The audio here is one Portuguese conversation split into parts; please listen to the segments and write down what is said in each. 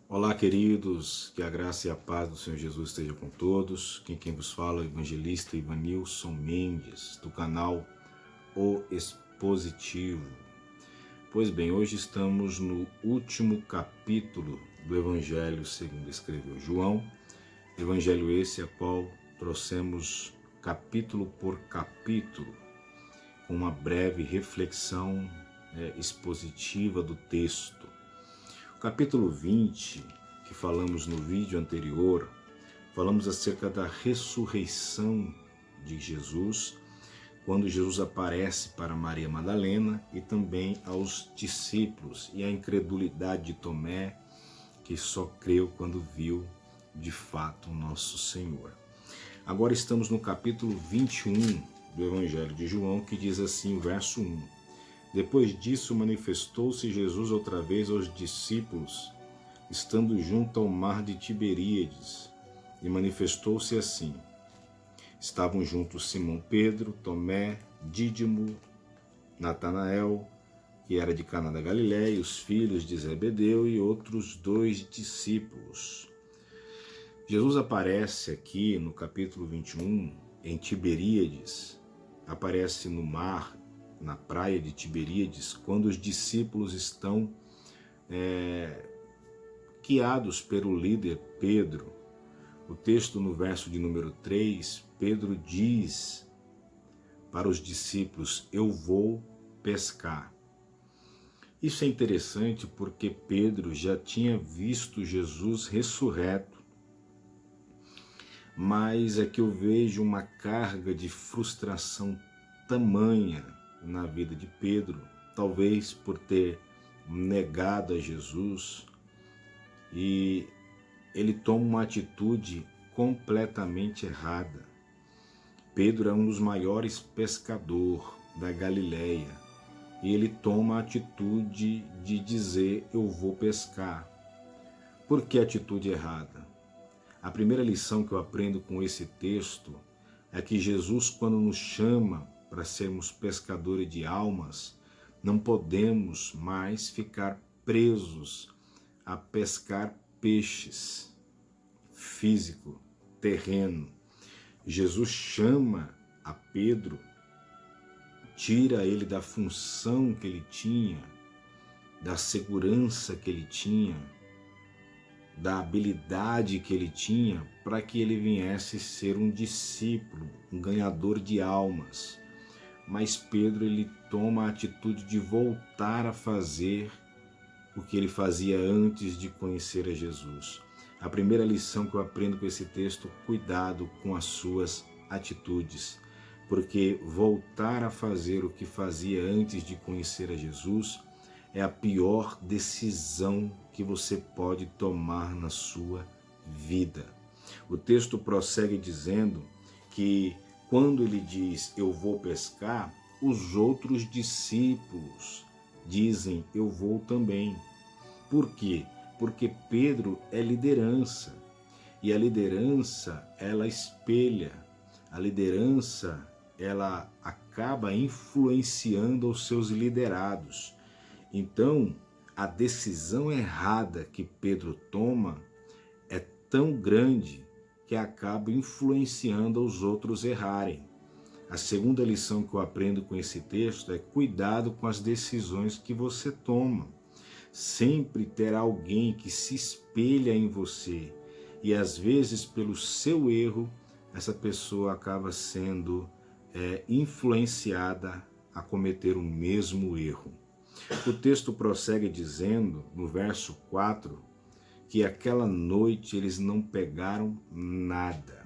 Olá, queridos, que a graça e a paz do Senhor Jesus esteja com todos. Quem vos fala é o evangelista Ivanilson Mendes, do canal O Expositivo. Pois bem, hoje estamos no último capítulo do Evangelho segundo escreveu João, evangelho esse a qual trouxemos capítulo por capítulo, com uma breve reflexão expositiva do texto. O capítulo 20, que falamos no vídeo anterior, falamos acerca da ressurreição de Jesus, quando Jesus aparece para Maria Madalena e também aos discípulos, e a incredulidade de Tomé, que só creu quando viu de fato o nosso Senhor. Agora estamos no capítulo 21 do Evangelho de João, que diz assim, o verso 1. Depois disso manifestou-se Jesus outra vez aos discípulos, estando junto ao mar de Tiberíades, e manifestou-se assim. Estavam juntos Simão Pedro, Tomé, Dídimo, Natanael, que era de Caná da Galiléia, os filhos de Zebedeu e outros 2 discípulos. Jesus aparece aqui no capítulo 21, em Tiberíades, aparece no mar, na praia de Tiberíades, quando os discípulos estão guiados pelo líder Pedro. O texto no verso de número 3, Pedro diz para os discípulos, eu vou pescar. Isso é interessante porque Pedro já tinha visto Jesus ressurreto, mas é que eu vejo uma carga de frustração tamanha na vida de Pedro, talvez por ter negado a Jesus, e ele toma uma atitude completamente errada. Pedro é um dos maiores pescadores da Galileia, e ele toma a atitude de dizer, eu vou pescar. Por que atitude errada? A primeira lição que eu aprendo com esse texto é que Jesus, quando nos chama para sermos pescadores de almas, não podemos mais ficar presos a pescar peixes físico, terreno. Jesus chama a Pedro, tira ele da função que ele tinha, da segurança que ele tinha, da habilidade que ele tinha, para que ele viesse ser um discípulo, um ganhador de almas. Mas Pedro, ele toma a atitude de voltar a fazer o que ele fazia antes de conhecer a Jesus. A primeira lição que eu aprendo com esse texto, cuidado com as suas atitudes, porque voltar a fazer o que fazia antes de conhecer a Jesus é a pior decisão que você pode tomar na sua vida. O texto prossegue dizendo que quando ele diz, eu vou pescar, os outros discípulos dizem, eu vou também. Por quê? Porque Pedro é liderança. E a liderança, ela espelha. A liderança, ela acaba influenciando os seus liderados. Então, a decisão errada que Pedro toma é tão grande que acaba influenciando os outros errarem. A segunda lição que eu aprendo com esse texto é cuidado com as decisões que você toma. Sempre terá alguém que se espelha em você e às vezes pelo seu erro essa pessoa acaba sendo influenciada a cometer o mesmo erro. O texto prossegue dizendo, no verso 4, que aquela noite eles não pegaram nada.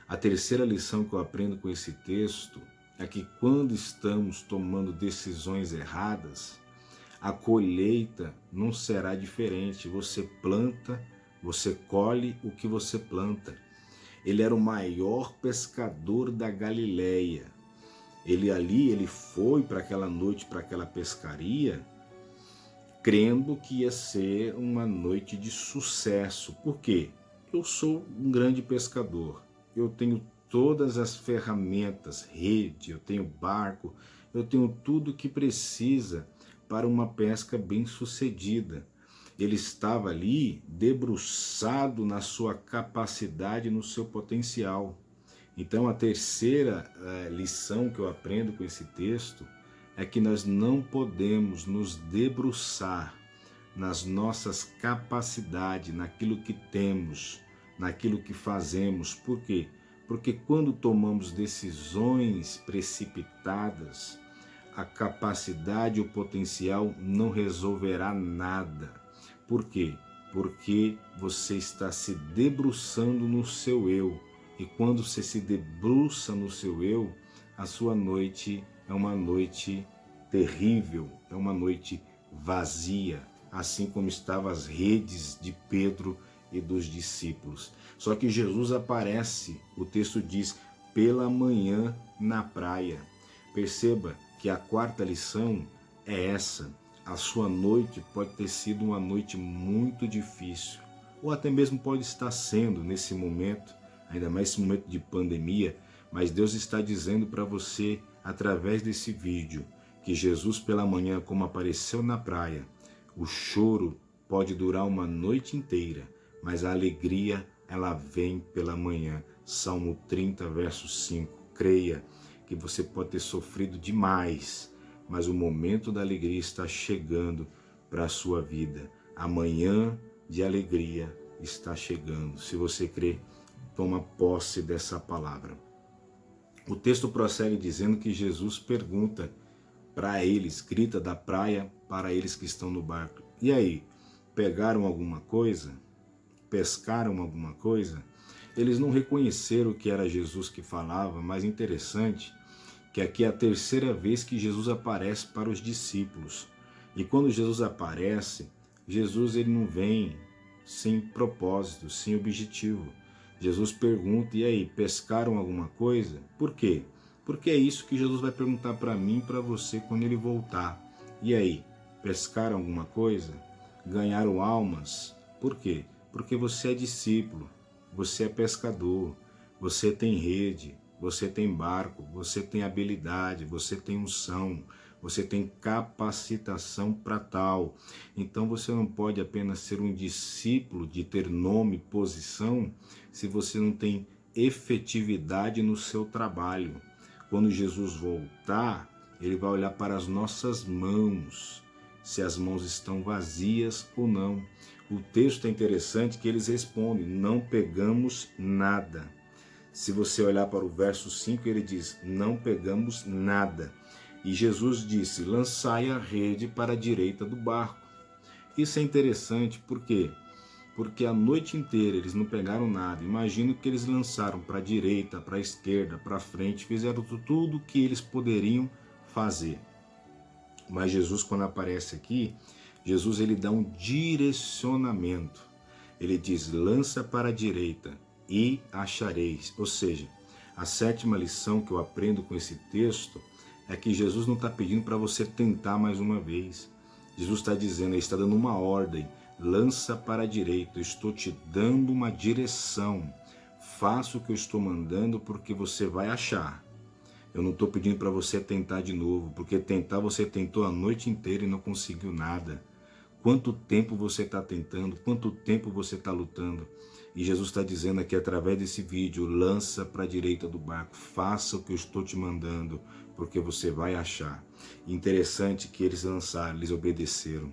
A terceira lição que eu aprendo com esse texto é que quando estamos tomando decisões erradas, a colheita não será diferente. Você planta, você colhe o que você planta. Ele era o maior pescador da Galileia. Ele foi para aquela noite, para aquela pescaria, crendo que ia ser uma noite de sucesso. Por quê? Eu sou um grande pescador. Eu tenho todas as ferramentas, rede, eu tenho barco, eu tenho tudo que precisa para uma pesca bem-sucedida. ele estava ali debruçado na sua capacidade, no seu potencial. Então a terceira lição que eu aprendo com esse texto é que nós não podemos nos debruçar nas nossas capacidades, naquilo que temos, naquilo que fazemos. Por quê? Porque quando tomamos decisões precipitadas, a capacidade e o potencial não resolverá nada. Por quê? Porque você está se debruçando no seu eu. E quando você se debruça no seu eu, a sua noite é uma noite terrível, é uma noite vazia, assim como estavam as redes de Pedro e dos discípulos. Só que Jesus aparece, o texto diz, pela manhã na praia. Perceba que a quarta lição é essa. A sua noite pode ter sido uma noite muito difícil, ou até mesmo pode estar sendo nesse momento, ainda mais esse momento de pandemia, mas Deus está dizendo para você, através desse vídeo, que Jesus pela manhã, como apareceu na praia, o choro pode durar uma noite inteira, mas a alegria, ela vem pela manhã. Salmo 30, verso 5. Creia que você pode ter sofrido demais, mas o momento da alegria está chegando para a sua vida. A manhã de alegria está chegando. Se você crê, toma posse dessa palavra. O texto prossegue dizendo que Jesus pergunta para eles, grita da praia para eles que estão no barco: e aí, pegaram alguma coisa? Pescaram alguma coisa? Eles não reconheceram que era Jesus que falava, mas interessante que aqui é a terceira vez que Jesus aparece para os discípulos. E quando Jesus aparece, Jesus ele não vem sem propósito, sem objetivo. Jesus pergunta: e aí, pescaram alguma coisa? Por quê? Porque é isso que Jesus vai perguntar para mim e para você quando ele voltar. E aí, pescaram alguma coisa? Ganharam almas? Por quê? Porque você é discípulo, você é pescador, você tem rede, você tem barco, você tem habilidade, você tem unção, você tem capacitação para tal. Então você não pode apenas ser um discípulo de ter nome, posição, se você não tem efetividade no seu trabalho. Quando Jesus voltar, ele vai olhar para as nossas mãos, se as mãos estão vazias ou não. O texto é interessante que eles respondem: não pegamos nada. Se você olhar para o verso 5, ele diz: não pegamos nada. E Jesus disse: lançai a rede para a direita do barco. Isso é interessante, por quê? Porque a noite inteira eles não pegaram nada. Imagino que eles lançaram para a direita, para a esquerda, para a frente, fizeram tudo o que eles poderiam fazer. Mas Jesus, quando aparece aqui, Jesus ele dá um direcionamento. Ele diz: lança para a direita e achareis. Ou seja, a sétima lição que eu aprendo com esse texto é que Jesus não está pedindo para você tentar mais uma vez. Jesus está dizendo, ele está dando uma ordem: lança para a direita, eu estou te dando uma direção. Faça o que eu estou mandando porque você vai achar. Eu não estou pedindo para você tentar de novo, porque tentar você tentou a noite inteira e não conseguiu nada. Quanto tempo você está tentando? Quanto tempo você está lutando? E Jesus está dizendo aqui através desse vídeo: lança para a direita do barco, faça o que eu estou te mandando, porque você vai achar. Interessante que eles lançaram, eles obedeceram.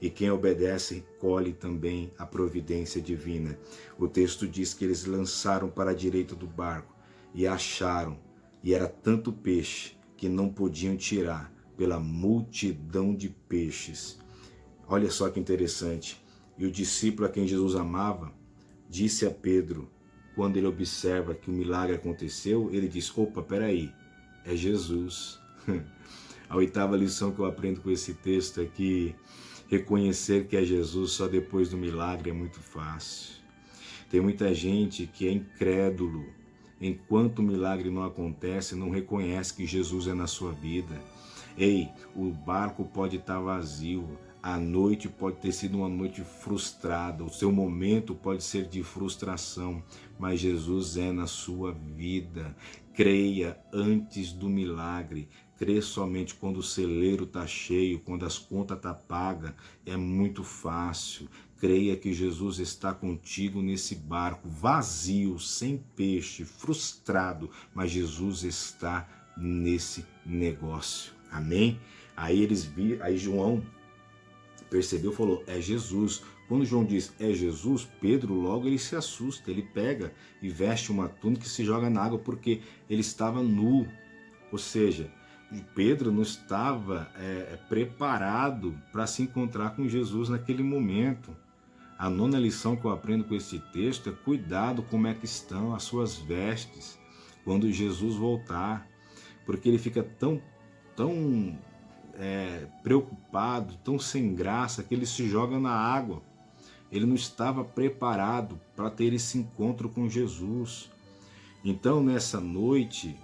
E quem obedece colhe também a providência divina. O texto diz que eles lançaram para a direita do barco e acharam. E era tanto peixe que não podiam tirar pela multidão de peixes. Olha só que interessante. E o discípulo a quem Jesus amava disse a Pedro, quando ele observa que o milagre aconteceu, ele diz: opa, peraí, é Jesus. A oitava lição que eu aprendo com esse texto é que reconhecer que é Jesus só depois do milagre é muito fácil. Tem muita gente que é incrédulo. Enquanto o milagre não acontece, não reconhece que Jesus é na sua vida. Ei, o barco pode estar vazio, a noite pode ter sido uma noite frustrada, o seu momento pode ser de frustração, mas Jesus é na sua vida. Creia antes do milagre, Crê somente quando o celeiro está cheio, quando as contas estão pagas. É muito fácil. Creia que Jesus está contigo nesse barco, vazio, sem peixe, frustrado, mas Jesus está nesse negócio. Amém? Aí João percebeu, falou, é Jesus. Quando João diz é Jesus, Pedro logo ele se assusta, ele pega e veste uma túnica e se joga na água porque ele estava nu. Ou seja, Pedro não estava preparado para se encontrar com Jesus naquele momento. A nona lição que eu aprendo com esse texto é cuidado como é que estão as suas vestes quando Jesus voltar, porque ele fica tão preocupado, tão sem graça, que ele se joga na água. Ele não estava preparado para ter esse encontro com Jesus. Então, nessa noite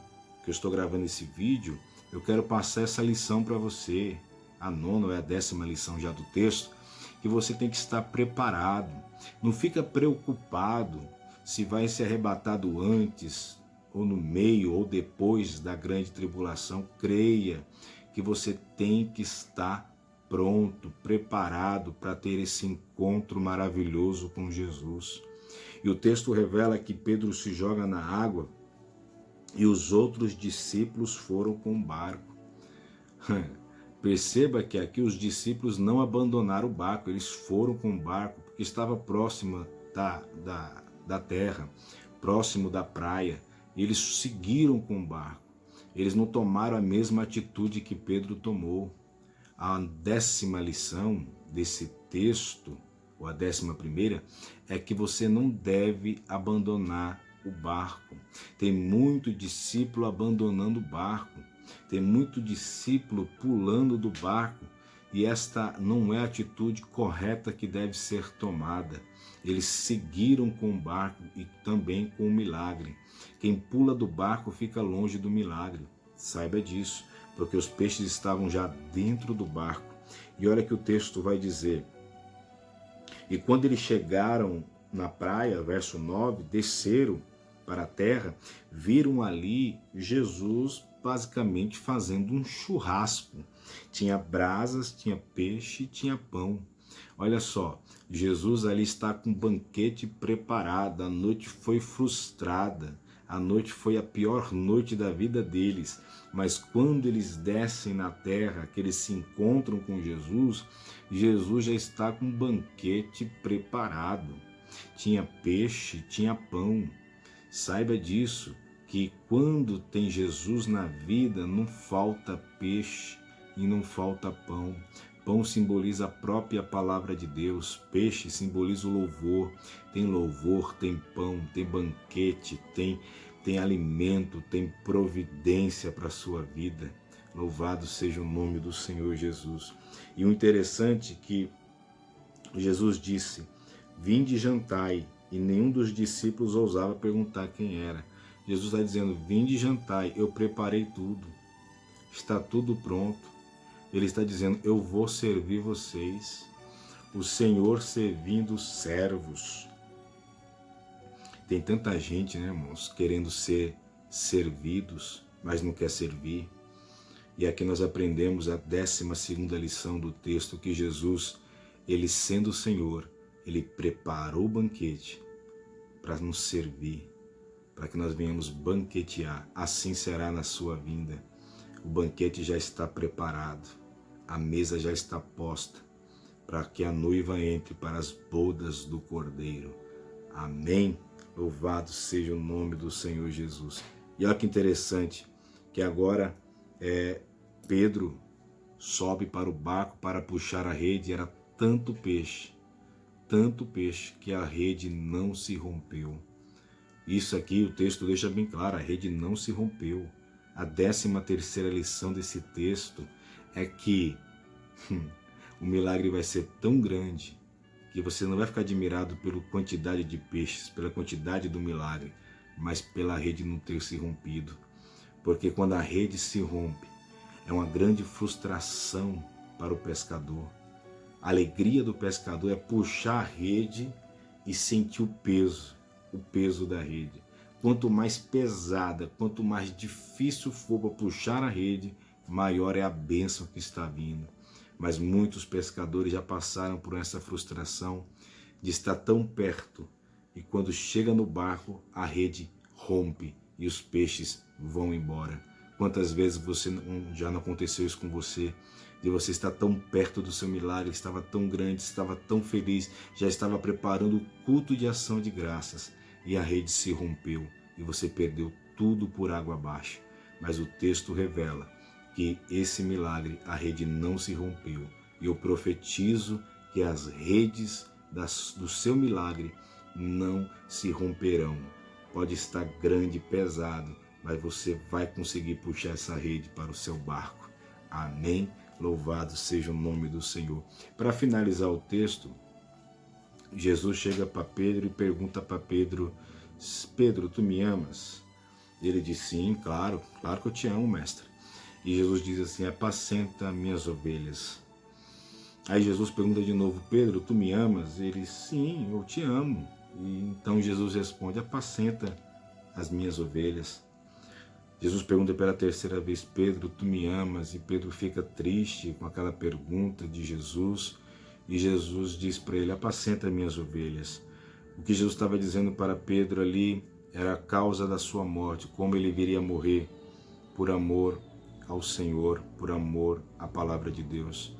que eu estou gravando esse vídeo, eu quero passar essa lição para você, a nona ou a 10ª lição já do texto, que você tem que estar preparado. Não fica preocupado se vai ser arrebatado antes, ou no meio, ou depois da grande tribulação. Creia que você tem que estar pronto, preparado para ter esse encontro maravilhoso com Jesus. E o texto revela que Pedro se joga na água e os outros discípulos foram com o barco. Perceba que aqui os discípulos não abandonaram o barco, eles foram com o barco porque estava próximo da terra, próximo da praia, e eles seguiram com o barco. Eles não tomaram a mesma atitude que Pedro tomou. A 10ª lição desse texto, ou a 11ª, é que você não deve abandonar o barco. Tem muito discípulo abandonando o barco. Tem muito discípulo pulando do barco. E esta não é a atitude correta que deve ser tomada. Eles seguiram com o barco e também com o milagre. Quem pula do barco fica longe do milagre. Saiba disso, porque os peixes estavam já dentro do barco. E olha que o texto vai dizer. E quando eles chegaram na praia, verso 9, desceram para a terra, viram ali Jesus basicamente fazendo um churrasco. Tinha brasas, tinha peixe, tinha pão. Olha só, Jesus ali está com um banquete preparado. A noite foi frustrada. A noite foi a pior noite da vida deles. Mas quando eles descem na terra, que eles se encontram com Jesus, Jesus já está com um banquete preparado. Tinha peixe, tinha pão. Saiba disso, que quando tem Jesus na vida, não falta peixe e não falta pão. Pão simboliza a própria palavra de Deus, peixe simboliza o louvor, tem pão, tem banquete, tem alimento, tem providência para a sua vida. Louvado seja o nome do Senhor Jesus. E o interessante é que Jesus disse, vinde e jantai, e nenhum dos discípulos ousava perguntar quem era. Jesus está dizendo, vinde e jantai, eu preparei tudo, está tudo pronto. Ele está dizendo, eu vou servir vocês, o Senhor servindo os servos. Tem tanta gente, né, irmãos, querendo ser servidos, mas não quer servir. E aqui nós aprendemos a 12ª lição do texto, que Jesus, ele sendo o Senhor, ele preparou o banquete para nos servir, para que nós venhamos banquetear. Assim será na sua vinda. O banquete já está preparado, a mesa já está posta, para que a noiva entre para as bodas do Cordeiro. Amém? Louvado seja o nome do Senhor Jesus. E olha que interessante, que agora Pedro sobe para o barco para puxar a rede. Era tanto peixe, que a rede não se rompeu. Isso aqui o texto deixa bem claro, a rede não se rompeu. A 13ª lição desse texto é que o milagre vai ser tão grande que você não vai ficar admirado pela quantidade de peixes, pela quantidade do milagre, mas pela rede não ter se rompido. Porque quando a rede se rompe, é uma grande frustração para o pescador. A alegria do pescador é puxar a rede e sentir o peso da rede. Quanto mais pesada, quanto mais difícil for para puxar a rede, maior é a bênção que está vindo. Mas muitos pescadores já passaram por essa frustração de estar tão perto e quando chega no barco a rede rompe e os peixes vão embora. Quantas vezes já não aconteceu isso com você? De você estar tão perto do seu milagre, estava tão grande, estava tão feliz, já estava preparando o culto de ação de graças e a rede se rompeu e você perdeu tudo por água abaixo. Mas o texto revela que esse milagre, a rede não se rompeu. E eu profetizo que as redes do seu milagre não se romperão. Pode estar grande, pesado, mas você vai conseguir puxar essa rede para o seu barco. Amém? Louvado seja o nome do Senhor. Para finalizar o texto, Jesus chega para Pedro e pergunta para Pedro: Pedro, tu me amas? Ele diz: sim, claro que eu te amo, mestre. E Jesus diz assim: apacenta minhas ovelhas. Aí Jesus pergunta de novo: Pedro, tu me amas? Ele: sim, eu te amo. E então Jesus responde: apacenta as minhas ovelhas. Jesus pergunta pela terceira vez: Pedro, tu me amas? E Pedro fica triste com aquela pergunta de Jesus. E Jesus diz para ele: apacenta minhas ovelhas. O que Jesus estava dizendo para Pedro ali era a causa da sua morte, como ele viria a morrer por amor ao Senhor, por amor à palavra de Deus,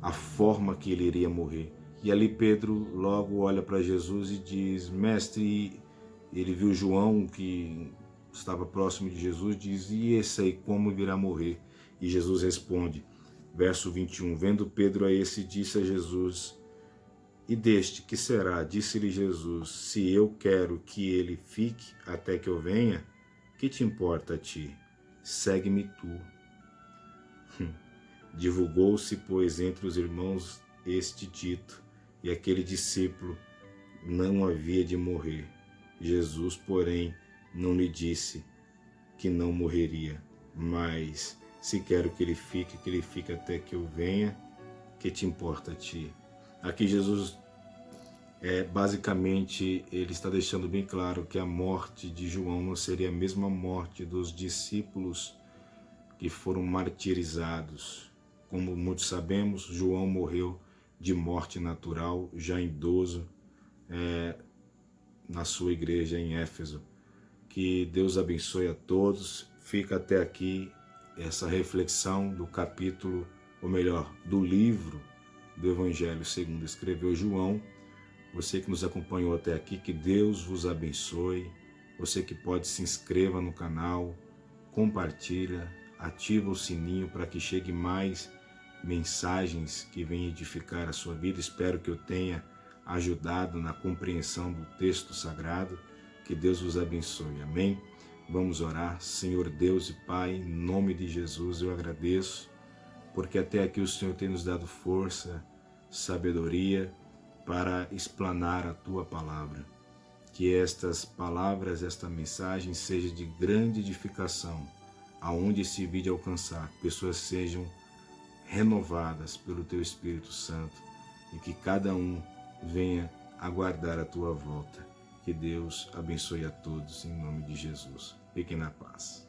a forma que ele iria morrer. E ali Pedro logo olha para Jesus e diz: mestre, ele viu João que estava próximo de Jesus, diz: e esse aí como virá morrer? E Jesus responde, verso 21, vendo Pedro a esse, disse a Jesus: e deste que será? Disse-lhe Jesus: se eu quero que ele fique até que eu venha, que te importa a ti? Segue-me tu. Divulgou-se, pois, entre os irmãos este dito, e aquele discípulo não havia de morrer. Jesus, porém, não lhe disse que não morreria, mas se quero que ele fique até que eu venha, que te importa a ti? Aqui Jesus, basicamente, ele está deixando bem claro que a morte de João não seria a mesma morte dos discípulos que foram martirizados. Como muitos sabemos, João morreu de morte natural, já idoso, na sua igreja em Éfeso. Que Deus abençoe a todos. Fica até aqui essa reflexão do capítulo, ou melhor, do livro do Evangelho segundo escreveu João. Você que nos acompanhou até aqui, que Deus vos abençoe. Você que pode, se inscreva no canal, compartilha, ativa o sininho para que chegue mais mensagens que venham edificar a sua vida. Espero que eu tenha ajudado na compreensão do texto sagrado. Que Deus vos abençoe. Amém? Vamos orar. Senhor Deus e Pai, em nome de Jesus eu agradeço, porque até aqui o Senhor tem nos dado força, sabedoria para explanar a Tua palavra. Que estas palavras, esta mensagem seja de grande edificação, aonde esse vídeo alcançar, que pessoas sejam renovadas pelo Teu Espírito Santo e que cada um venha aguardar a Tua volta. Que Deus abençoe a todos em nome de Jesus. Fiquem na paz.